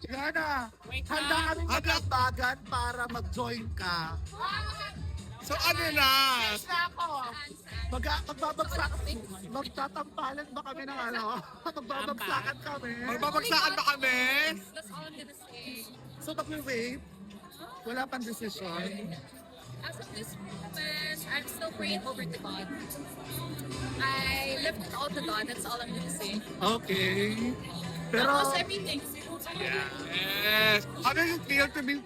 Yana, handa kaming mag-ambagan para mag-join ka. So ano na? Magtatampalan ba kami ng ano? Magbabagsakan kami. Magbabagsakan ba kami? That's all I'm gonna say. So mag-wave, wala pang decision. As of this moment, I'm still praying over to God. I lift it all to God. That's all I'm gonna say. Okay. Pero, Tapos everything. Yes. How does it feel to be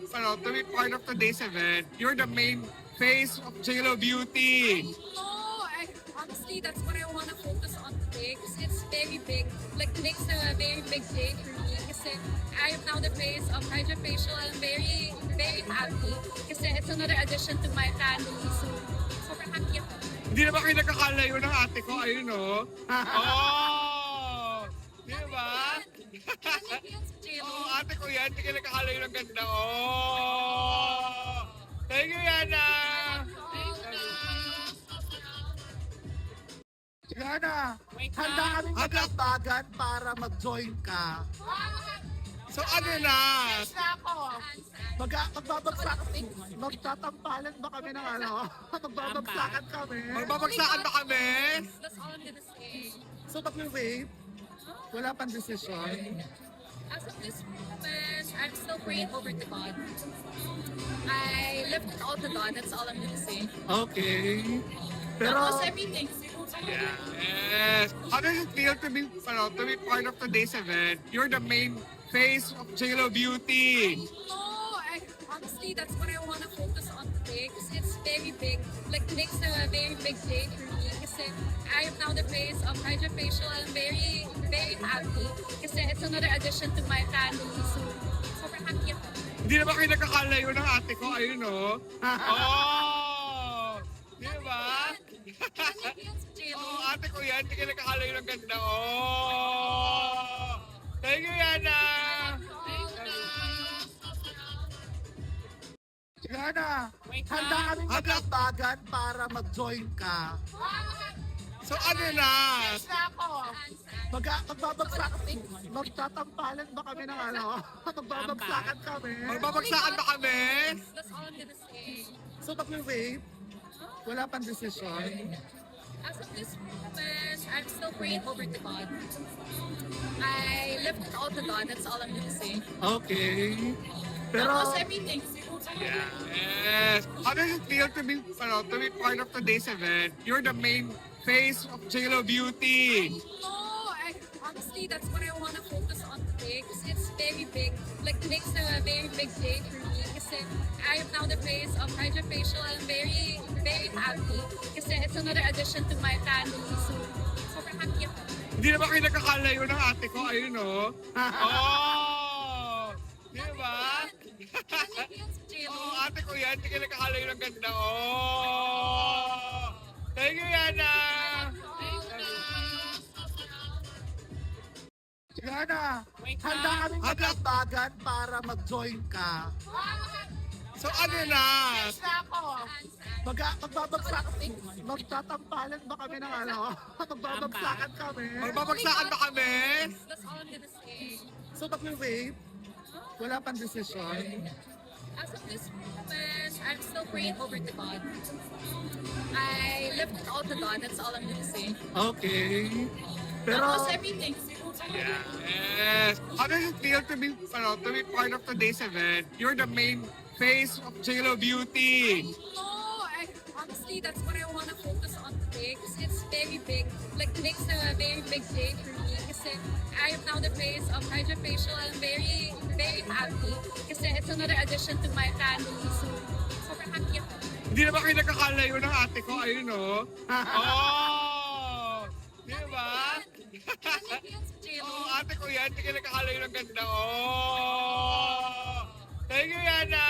part of today's event? You're the main face of JLo Beauty. No, honestly, that's what I want to focus on today because it's very big. Like, today's a very big day for me kasi I am now the face of HydraFacial. I'm very, very happy kasi it's another addition to my family. So, sobrang happy ako. Hindi na ba kayo nagkakalayo ng ate ko? Ayun, no? Oh! Di ba? Ano yun sa jail? Oo, ate ko yan. Hindi kayo nagkakalayo ng ganda. Oh! Thank you, Yana! Yana, handa kaming mag-ambagan para mag-join ka. So ano na? Magtatampalan ba kami ng ano? Magbabagsakan kami. Magbabagsakan ba kami? That's all I'm gonna say. So mag-wave, wala pang decision. As of this moment, I'm still praying over to God. I lift it all to God. That's all I'm gonna say. Okay. Pero, Tapos everything. Yes. How does it feel to be part of today's event? You're the main face of JLo Beauty. No, honestly, that's what I want to focus on today because it's very big. Like, today's a very big day for me kasi I am now the face of HydraFacial. I'm very, very happy kasi it's another addition to my family. So, sobrang happy ako. Hindi na ba kayo nagkakalayo ng ate ko? Ayun, no? Oh! Di ba? Ano yun sa jail? Oo, ate ko yan. Hindi kayo nagkakalayo ng ganda. Oh! Thank you, Yana! Yana, handa kaming mag-ambagan para mag-join ka. So ano na? Magtatampalan ba kami ng ano? Magbabagsakan kami. Magbabagsakan ba kami? That's all I'm gonna say. So mag-wave, wala pang decision. As of this moment, I'm still praying over to God. I lift it all to God. That's all I'm gonna say. Okay. Pero, Tapos everything. Yes. How does it feel to be part of today's event? You're the main face of JLo Beauty. No, honestly, that's what I want to focus on today because it's very big. Like, today's a very big day for me kasi I am now the face of HydraFacial. I'm very, very happy kasi it's another addition to my family. So, sobrang happy ako. Hindi na ba kayo nagkakalayo ng ate ko? Ayun, no? Oh! Di ba? Ano yun sa jail? Oo, ate ko yan. Hindi kayo nagkakalayo ng ganda. Oh! Thank you, Yana! Yana, handa kaming mag-ambagan para mag-join ka. So ano na? Magtatampalan ba kami ng ano? Magbabagsakan kami. Magbabagsakan ba kami? That's all I'm gonna say. So mag-wave, wala pang decision. As of this moment, I'm still praying over to God. I lift it all to God. That's all I'm gonna say. Okay. Pero, Tapos everything. Yes. How does it feel to be part of today's event? You're the main face of JLo Beauty. No, honestly, that's what I want to focus on today because it's very big. Like, today's a very big day for me kasi I am now the face of HydraFacial. I'm very, very happy kasi it's another addition to my family. So, sobrang happy ako. Hindi na ba kayo nagkakalayo ng ate ko? Ayun, no? Oh! Di ba? Ano yun sa jail? Oo, ate ko yan. Hindi kayo nagkakalayo ng ganda. Oh! Thank you, Yana!